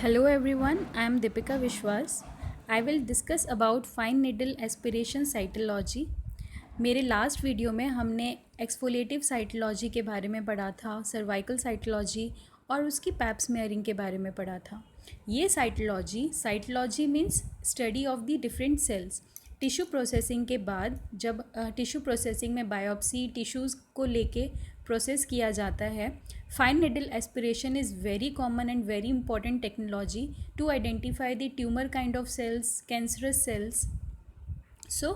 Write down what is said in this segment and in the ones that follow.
Hello everyone, I am Deepika Vishwas. I will discuss about fine needle aspiration cytology. मेरे last video में हमने एक्सफोलेटिव cytology के बारे में पढ़ा था, सर्वाइकल साइटोलॉजी और उसकी पैप स्मेयरिंग के बारे में पढ़ा था। ये cytology means study of the different cells. Tissue processing के बाद जब टिश्यू प्रोसेसिंग में बायोप्सी टिश्यूज़ को लेके प्रोसेस किया जाता है, fine needle aspiration is very common and very important technology to identify the tumour kind of cells, cancerous cells. So,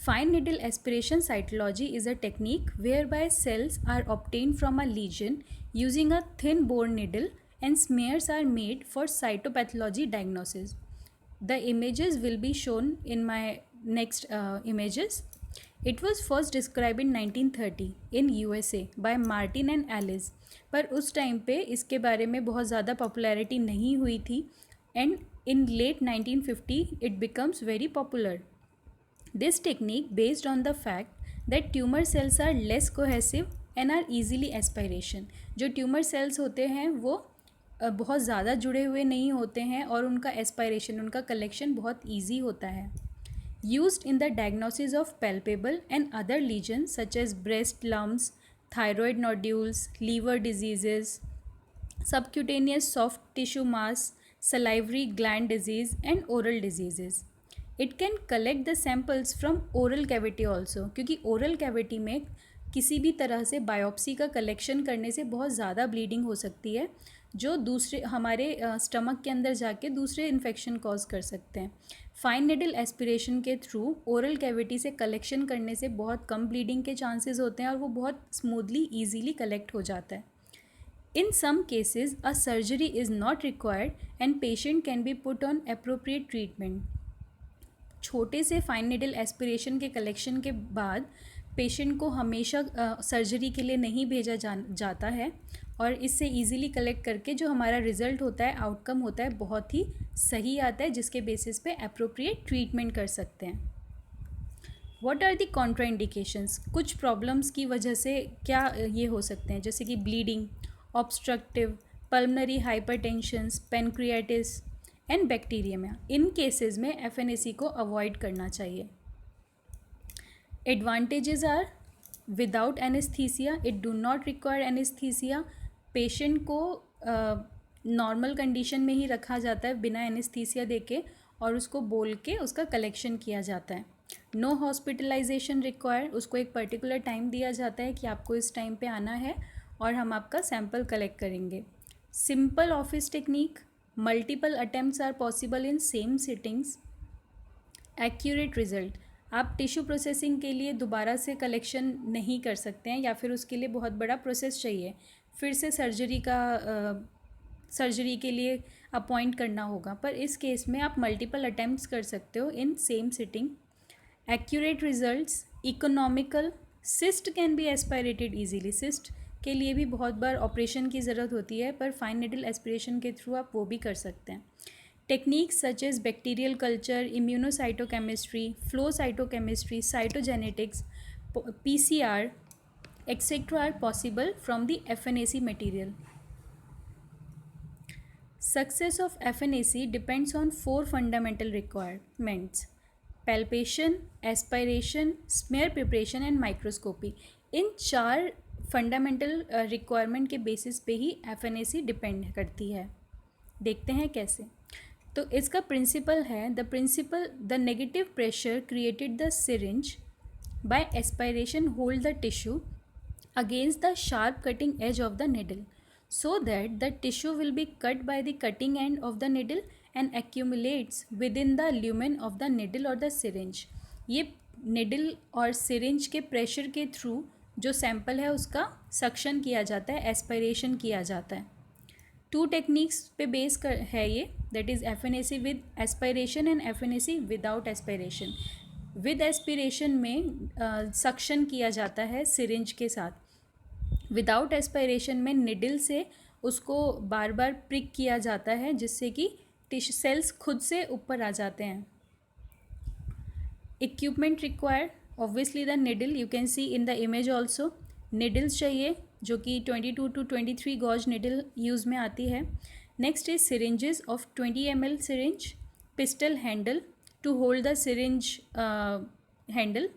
fine needle aspiration cytology is a technique whereby cells are obtained from a lesion using a thin bore needle and smears are made for cytopathology diagnosis. The images will be shown in my next images. It was first described in 1930 in USA by Martin and Alice. पर उस time पे इसके बारे में बहुत ज़्यादा popularity नहीं हुई थी and in late 1950 it becomes very popular. This technique based on the fact that tumor cells are less cohesive and are easily aspiration. जो ट्यूमर सेल्स होते हैं वो बहुत ज़्यादा जुड़े हुए नहीं होते हैं और उनका एस्पायरेशन, उनका कलेक्शन बहुत ईजी होता है. Used in the diagnosis of palpable and other lesions such as breast lumps, thyroid nodules, liver diseases, subcutaneous soft tissue mass, salivary gland disease and oral diseases. It can collect the samples from oral cavity also, क्योंकि oral cavity में किसी भी तरह से biopsy का collection करने से बहुत ज़्यादा ब्लीडिंग हो सकती है जो दूसरे हमारे स्टमक के अंदर जाके दूसरे इन्फेक्शन कॉज कर सकते हैं. फाइन निडल एस्पिरेशन के थ्रू ओरल कैविटी से कलेक्शन करने से बहुत कम ब्लीडिंग के चांसेस होते हैं और वो बहुत स्मूथली ईजीली कलेक्ट हो जाता है. In some cases, a surgery is not required and patient can be put on appropriate treatment. छोटे से फाइन निडल एस्पिरेशन के कलेक्शन के बाद पेशेंट को हमेशा सर्जरी के लिए नहीं भेजा जाता है और इससे इजीली कलेक्ट करके जो हमारा रिज़ल्ट होता है, आउटकम होता है, बहुत ही सही आता है जिसके बेसिस पे अप्रोप्रिएट ट्रीटमेंट कर सकते हैं. What are the contraindications? कुछ प्रॉब्लम्स की वजह से क्या ये हो सकते हैं, जैसे कि bleeding, obstructive, pulmonary hypertensions, pancreatitis and bacteraemia. इन केसेस में एफएनएसी को अवॉइड करना चाहिए. Advantages are without anaesthesia, it do not require anaesthesia. Patient को नॉर्मल कंडीशन में ही रखा जाता है बिना एनेस्थीसिया देके और उसको बोल के उसका कलेक्शन किया जाता है. नो हॉस्पिटलाइजेशन रिक्वायर, उसको एक पर्टिकुलर टाइम दिया जाता है कि आपको इस टाइम पे आना है और हम आपका सैम्पल कलेक्ट करेंगे. Simple office technique, multiple attempts are possible in same sittings. Accurate result, आप टिश्यू प्रोसेसिंग के लिए दोबारा से कलेक्शन नहीं कर सकते हैं या फिर उसके लिए बहुत बड़ा प्रोसेस चाहिए, फिर से सर्जरी के लिए अपॉइंट करना होगा. पर इस केस में आप मल्टीपल अटैम्प्ट्स कर सकते हो in same sitting. Accurate results, economical. Cyst can be aspirated easily. Cyst के लिए भी बहुत बार ऑपरेशन की ज़रूरत होती है पर फाइन निडल एस्पिरेशन के थ्रू आप वो भी कर सकते हैं. Techniques such as bacterial culture, immunocytochemistry, flow cytochemistry, cytogenetics, PCR, etc. are possible from the FNAC material. Success of FNAC depends on 4 fundamental requirements: palpation, aspiration, smear preparation and microscopy. In 4 fundamental requirement के basis पे ही FNAC depend करती है. देखते हैं कैसे. तो इसका principle है, the negative pressure created the syringe by aspiration hold the tissue against the sharp cutting edge of the needle so that the tissue will be cut by the cutting end of the needle and accumulates within the lumen of the needle or the syringe. ये needle और syringe के pressure के through जो sample है उसका suction किया जाता है, एस्पायरेशन किया जाता है. 2 टेक्निक्स पे बेस है ये, that is FNAC with aspiration and FNAC without aspiration. With aspiration में सक्शन किया जाता है सिरिंज के साथ. विदाउट एस्पायरेशन में निडल से उसको बार बार प्रिक किया जाता है जिससे कि टिश्यू सेल्स खुद से ऊपर आ जाते हैं. Equipment required, obviously the needle, you can see in the image also. Needles चाहिए जो कि 22 to 23 गॉज निडल यूज़ में आती है. Next is syringes of 20 ml syringe, pistol handle to hold the syringe handle.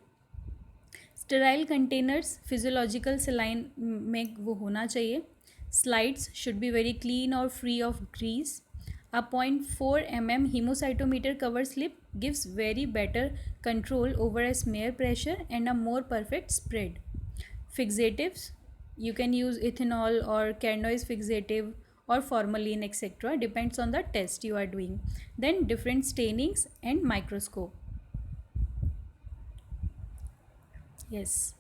Sterile containers physiological saline में वो होना चाहिए. Slides should be very clean और free of grease. A 0.4 mm hemocytometer cover slip gives very better control over a smear pressure and a more perfect spread. Fixatives, you can use ethanol or carnoise fixative or formalin etc. Depends on the test you are doing. Then different stainings and microscope. Yes.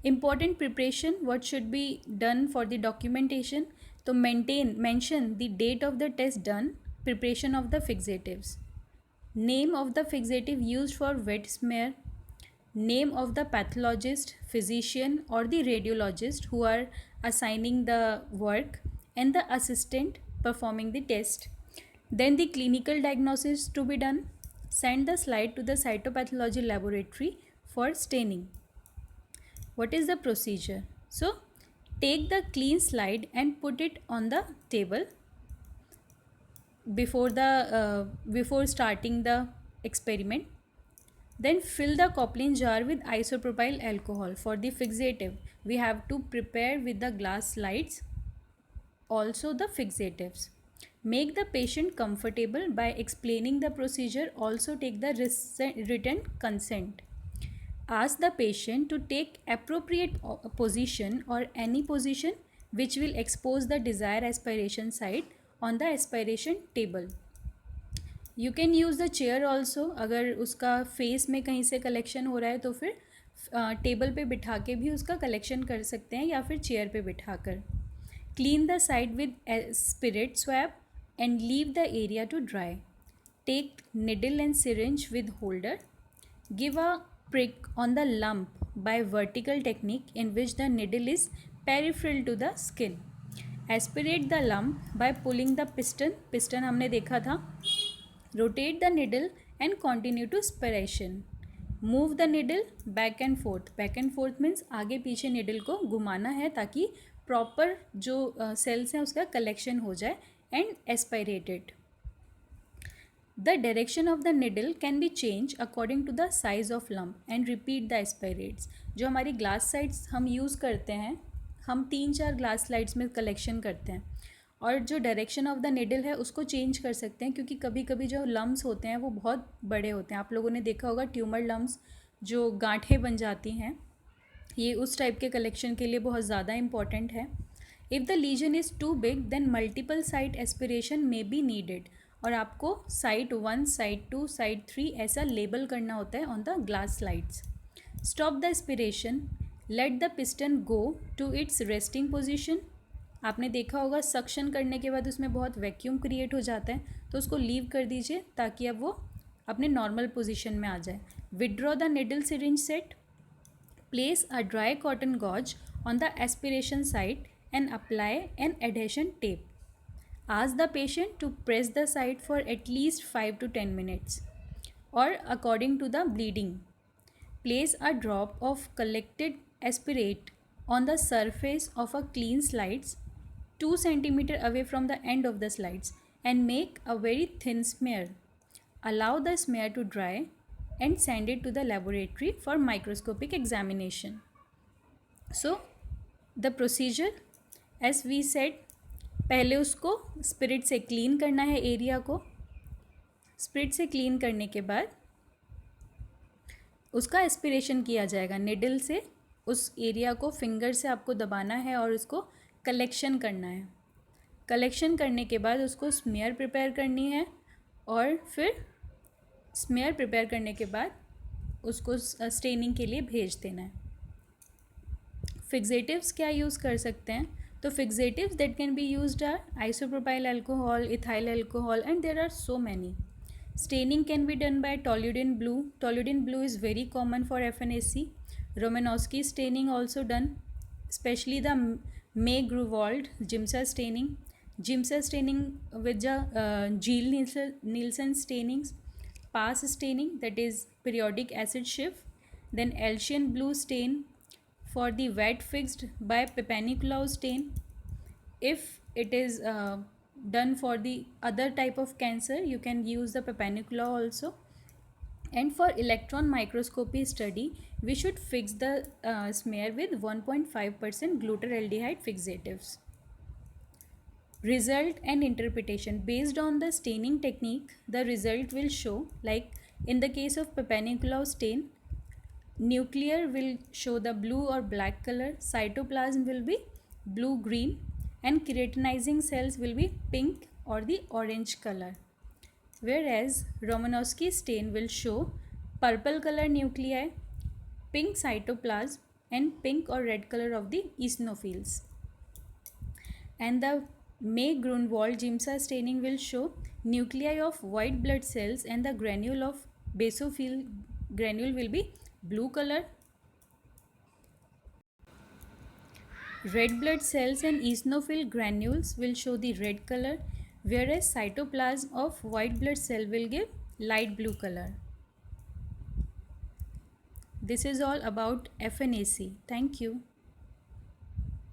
Important preparation, what should be done for the documentation? So mention the date of the test done, preparation of the fixatives, name of the fixative used for wet smear, name of the pathologist, physician or the radiologist who are assigning the work, and the assistant performing the test. Then the clinical diagnosis to be done. Send the slide to the cytopathology laboratory for staining. What is the procedure? So take the clean slide and put it on the table before starting the experiment. Then fill the Coplin jar with isopropyl alcohol. For the fixative, we have to prepare with the glass slides, also the fixatives. Make the patient comfortable by explaining the procedure. Also take the written consent. Ask the patient to take appropriate position or any position which will expose the desired aspiration site on the aspiration table. You can use the chair also. अगर उसका face में कहीं से collection हो रहा है तो फिर टेबल पे बिठा के भी उसका कलेक्शन कर सकते हैं या फिर चेयर पे बिठा कर. Clean the site with spirit swab and leave the area to dry. Take needle and syringe with holder. Give a prick on the lump by vertical technique in which the needle is peripheral to the skin. Aspirate the lump by pulling the piston हमने देखा था. Rotate the needle and continue to aspiration. Move the needle back and forth. Back and forth means आगे पीछे needle को घुमाना है ताकि proper जो सेल्स हैं उसका कलेक्शन हो जाए and aspirate it. The direction of the needle can be changed according to the size of lump and repeat the aspirates. जो हमारी ग्लास स्लाइड्स हम यूज़ करते हैं, हम 3-4 ग्लास स्लाइड्स में कलेक्शन करते हैं और जो डायरेक्शन ऑफ द निडल है उसको चेंज कर सकते हैं क्योंकि कभी कभी जो लम्ब्स होते हैं वो बहुत बड़े होते हैं. आप लोगों ने देखा होगा ट्यूमर लम्ब्स जो गांठें बन जाती हैं, ये उस टाइप के कलेक्शन के लिए बहुत ज़्यादा इंपॉर्टेंट है. If the lesion is too big then multiple site aspiration may be needed. और आपको साइट 1, साइट 2, साइट 3 ऐसा लेबल करना होता है on the glass slides. Stop the aspiration. Let the piston go to its resting position. आपने देखा होगा suction करने के बाद उसमें बहुत वैक्यूम क्रिएट हो जाता है, तो उसको लीव कर दीजिए ताकि अब वो अपने नॉर्मल पोजीशन में आ जाए. Withdraw the needle syringe set. Place a dry cotton gauze on the aspiration site and apply an adhesion tape. Ask the patient to press the site for at least 5 to 10 minutes or according to the bleeding. Place a drop of collected aspirate on the surface of a clean slides 2 cm away from the end of the slides and make a very thin smear. Allow the smear to dry and send it to the laboratory for microscopic examination. So the procedure, as we said, पहले उसको spirit से clean करना है area को. Spirit से clean करने के बाद उसका एस्पिरेशन किया जाएगा निडल से. उस एरिया को फिंगर से आपको दबाना है और उसको कलेक्शन करना है. कलेक्शन करने के बाद उसको स्मेयर प्रिपेयर करनी है और फिर स्मेयर प्रिपेयर करने के बाद उसको स्टेनिंग के लिए भेज देना है. फिक्सेटिव्स क्या यूज़ कर सकते हैं? तो fixatives that can be used are isopropyl alcohol, ethyl alcohol, and there are so many. Staining can be done by toluidine blue. Toluidine blue is very common for FNAC. Romanowski staining also done, especially the May-Grunwald Giemsa staining. Giemsa staining with the Gill-Nielsen stainings. Pass staining, that is periodic acid Schiff. Then Elchian blue stain for the wet fixed by Papanicolaou stain. If it is done for the other type of cancer, you can use the Papanicula also. And for electron microscopy study, we should fix the smear with 1.5% glutaraldehyde fixatives. Result and interpretation. Based on the staining technique, the result will show, like in the case of Papanicula stain, nuclear will show the blue or black color, cytoplasm will be blue green, and keratinizing cells will be pink or the orange color. Whereas Romanowski stain will show purple color nuclei, pink cytoplasm, and pink or red color of the eosinophils. And the May Grunwald Giemsa staining will show nuclei of white blood cells, and the granule of basophil granule will be blue color. Red blood cells and eosinophil granules will show the red color, whereas cytoplasm of white blood cell will give light blue color. This is all about FNAC. Thank you.